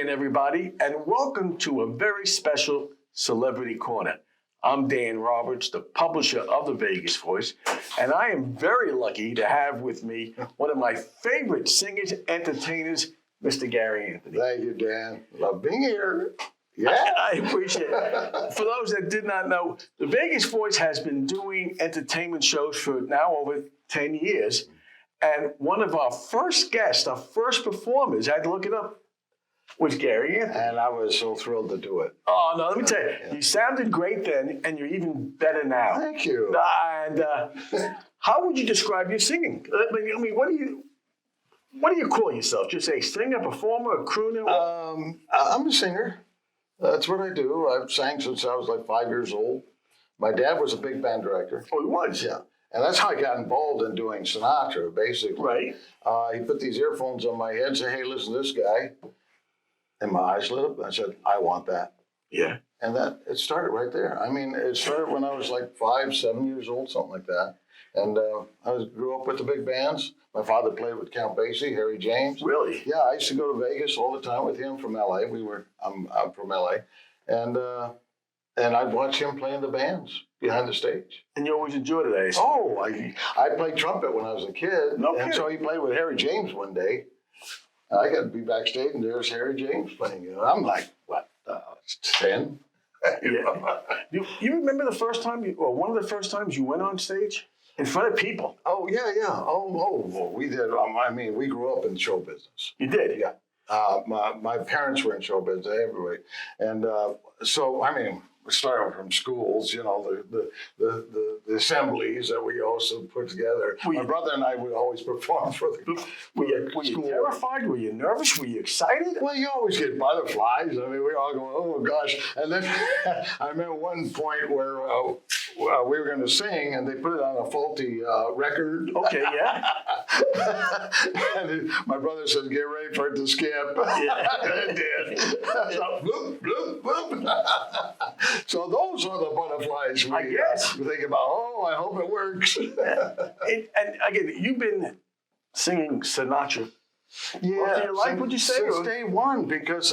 again, everybody, and welcome to a very special Celebrity Corner. I'm Dan Roberts, the publisher of the Vegas Voice, and I am very lucky to have with me one of my favorite singers, entertainers, Mr. Gary Anthony. Thank you, Dan. Love being here. Yeah. I appreciate it. For those that did not know, the Vegas Voice has been doing entertainment shows for now over 10 years. And one of our first guests, our first performers, I had to look it up, was Gary Anthony. And I was so thrilled to do it. Oh, no, let me tell you, you sounded great then, and you're even better now. Thank you. And how would you describe your singing? I mean, what do you call yourself? Just a singer, performer, a crooner? I'm a singer. That's what I do. I've sang since I was like 5 years old. My dad was a big band director. Oh, he was? Yeah. And that's how I got involved in doing Sinatra, basically. Right. He put these earphones on my head and said, hey, listen to this guy. And my eyes lit up. I said, I want that. Yeah. And it started right there. I mean, it started when I was like 5, 7 years old, something like that. And I grew up with the big bands. My father played with Count Basie, Harry James. Really? Yeah, I used to go to Vegas all the time with him from L.A. I'm from L.A. And I'd watch him play in the bands behind the stage. And you always enjoyed it, I assume. Oh, I played trumpet when I was a kid. No and kidding. so he played with Harry James one day. I got to be backstage, and there's Harry James playing. I'm like, what, 10? Yeah. You remember the first time, one of the first times you went on stage in front of people? Oh, yeah. Oh, we did. I mean, we grew up in show business. You did? Yeah. My parents were in show business, everybody. And so, I mean, we started from schools, you know, the assemblies that we also put together. My brother and I would always perform for the Were you terrified? Were you nervous? Were you excited? Well, you always get butterflies. I mean, we all go, oh, gosh. And then I remember one point where we were going to sing, and they put it on a faulty record. Okay, yeah. And my brother said, get ready for it to skip. Yeah. It did. So, bloop, bloop, bloop. So those are the butterflies I guess. we think about. Oh, I hope it works. And again, you've been singing Sinatra. Yeah, your life, would you say? Since day one, because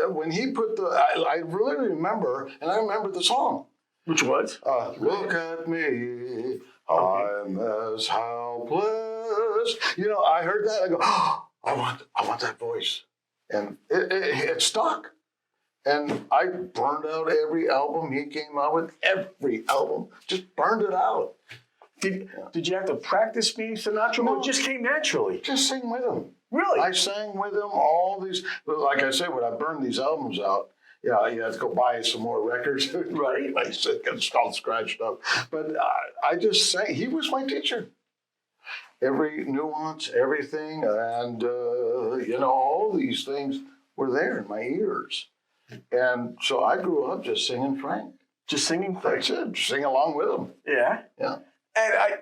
when he put I really remember, and I remember the song. Which was? Look at me, I'm as helpless. You know, I heard that, I go, oh, I want that voice. And it stuck. And I burned out every album he came out with, every album, just burned it out. Did you have to practice being Sinatra, or it just came naturally? Just sing with him. Really? I sang with him all these, like I said, when I burned these albums out, yeah, you have to go buy some more records. Right. I said, it's all scratched up. But I just sang, he was my teacher. Every nuance, everything, and, you know, all these things were there in my ears. And so I grew up just singing Frank. Just singing Frank? That's it, just sing along with him. Yeah. Yeah. And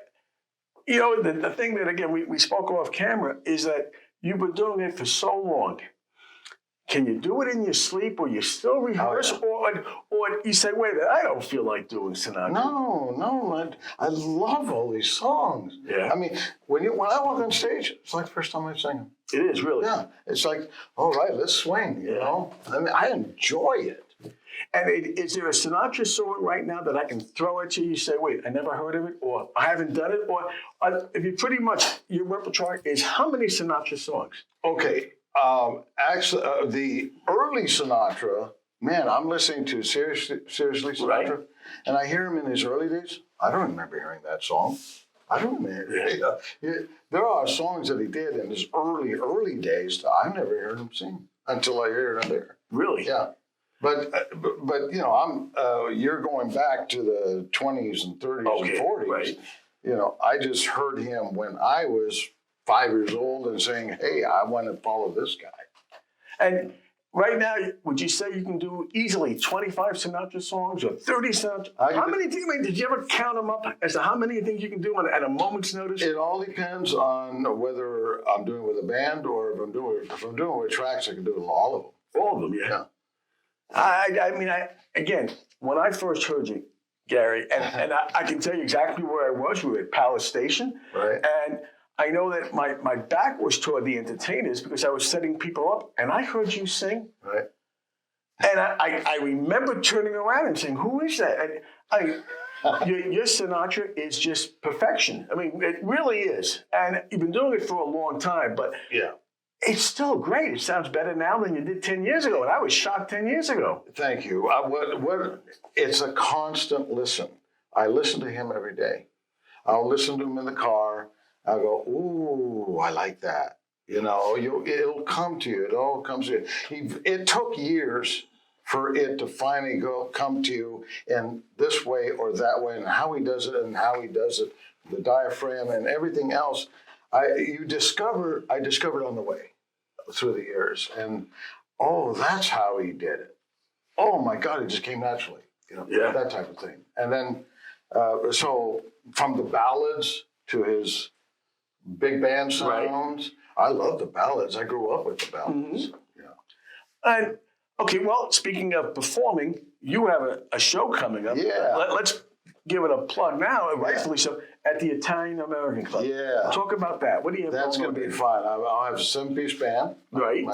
you know, the thing that, again, we spoke off camera is that you've been doing it for so long. Can you do it in your sleep, or you still rehearse, or you say, wait a minute, I don't feel like doing Sinatra? No, I love all these songs. Yeah. I mean, when I walk on stage, it's like the first time I sing them. It is, really. Yeah, it's like, all right, let's swing, you know? I mean, I enjoy it. And is there a Sinatra song right now that I can throw at you? You say, wait, I never heard of it, or I haven't done it, or if you pretty much, your repertoire is how many Sinatra songs? Okay, actually, the early Sinatra, man, I'm listening to Seriously Sinatra, Right. and I hear him in his early days. I don't remember hearing that song. I don't remember. There are songs that he did in his early days that I've never heard him sing until I hear it there. Really? Yeah. But you know, you're going back to the 20s and 30s and 40s. Right. You know, I just heard him when I was 5 years old and saying, hey, I want to follow this guy. And right now, would you say you can do easily 25 Sinatra songs or 30 Sinatra? How many did you ever count them up as to how many you think you can do at a moment's notice? It all depends on whether I'm doing it with a band or if I'm doing it with tracks, I can do all of them. All of them, yeah. I mean, again, when I first heard you, Gary, and I can tell you exactly where I was. We were at Palace Station. Right. And I know that my back was toward the entertainers because I was setting people up, and I heard you sing. Right. And I remember turning around and saying, "Who is that?" And your Sinatra is just perfection. I mean, it really is. And you've been doing it for a long time, but Yeah. it's still great. It sounds better now than you did 10 years ago, and I was shocked 10 years ago. Thank you. It's a constant listen. I listen to him every day. I'll listen to him in the car. I'll go, ooh, I like that. You know, it'll come to you. It all comes to you. It took years for it to finally come to you in this way or that way, and how he does it, the diaphragm and everything else. I discovered on the way through the years, and oh, that's how he did it. Oh my God, it just came naturally, you know, that type of thing. And then, so from the ballads to his big band sounds, I love the ballads. I grew up with the ballads. Mm-hmm. Yeah. And okay, well, speaking of performing, you have a show coming up. Yeah. Let's give it a plug now, rightfully so, at the Italian-American Club. Yeah. Talk about that. What do you have That's going to be fun. I'll have a 7-piece band. Right.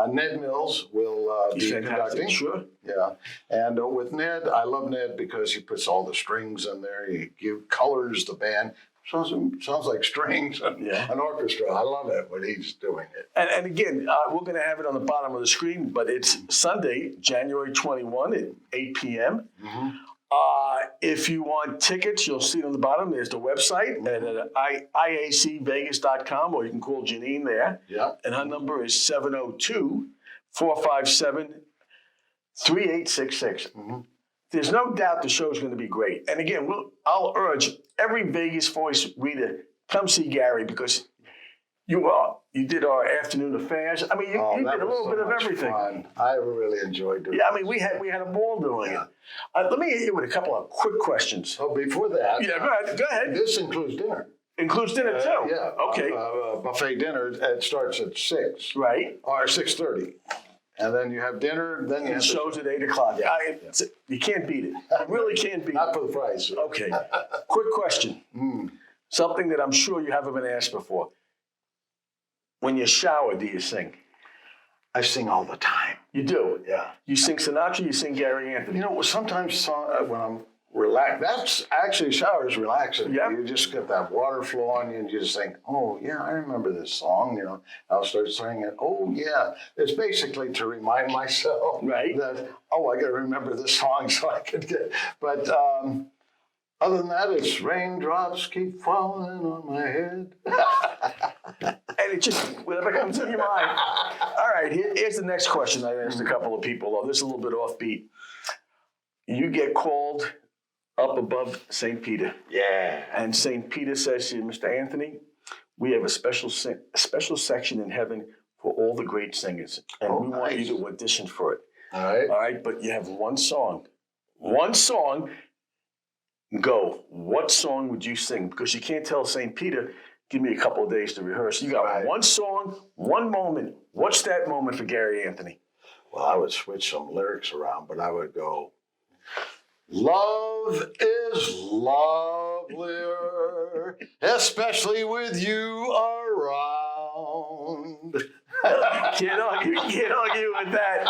Ned Mills will be conducting. Sure. Yeah. And with Ned, I love Ned because he puts all the strings in there. He colors the band. Sounds like strings and an orchestra. I love it when he's doing it. And again, we're going to have it on the bottom of the screen, but it's Sunday, January 21 at 8 p.m. Mm-hmm. If you want tickets, you'll see it on the bottom. There's the website at iacvegas.com, or you can call Janine there. Yeah. And her number is 702-457-3866. Mm-hmm. There's no doubt the show's going to be great. And again, I'll urge every Vegas Voice reader, come see Gary, because you did our afternoon affairs. I mean, you did a little bit of everything. Fun. I really enjoyed doing it. Yeah, I mean, we had a ball doing it. Let me hit you with a couple of quick questions. Oh, before that. Yeah, go ahead. This includes dinner. Includes dinner too? Yeah. Okay. Buffet dinner, it starts at 6. Right. Or 6:30. And then you have dinner, then you have shows at 8 o'clock. Yeah. You can't beat it. You really can't beat Not it. for the price. Okay. Quick question. Something that I'm sure you haven't been asked before. When you shower, do you sing? I sing all the time. You do? Yeah. You sing Sinatra, you sing Gary Anthony. You know, sometimes when I'm relaxed, that's actually shower is relaxing. Yep. You just get that water flow on you and you just think, oh, yeah, I remember this song. You know, I'll start singing it. Oh, yeah. It's basically to remind myself that, oh, I got to remember this song so I could get. But other than that, it's raindrops keep falling on my head. And it just, whatever comes in your mind. All right, here's the next question I asked a couple of people, though this is a little bit offbeat. You get called up above St. Peter. Yeah. And St. Peter says to you, Mr. Anthony, we have a special section in heaven for all the great singers. And we want you to audition for it. All right. All right, but you have one song. One song. Go. What song would you sing? Because you can't tell St. Peter, give me a couple of days to rehearse. You got one song, one moment. What's that moment for Gary Anthony? Well, I would switch some lyrics around, but I would go, love is lovelier, especially with you around. Can't argue with that.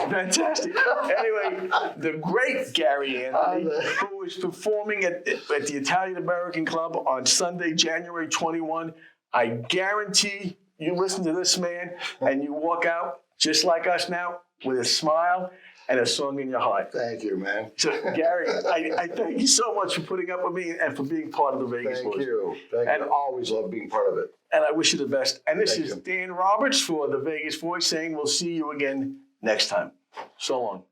Fantastic. Anyway, the great Gary Anthony, who is performing at the Italian-American Club on Sunday, January 21. I guarantee you listen to this man and you walk out just like us now with a smile and a song in your heart. Thank you, man. So, Gary, I thank you so much for putting up with me and for being part of the Vegas Voice. Thank you. I always love being part of it. And I wish you the best. And this is Dan Roberts for the Vegas Voice saying we'll see you again next time. So long.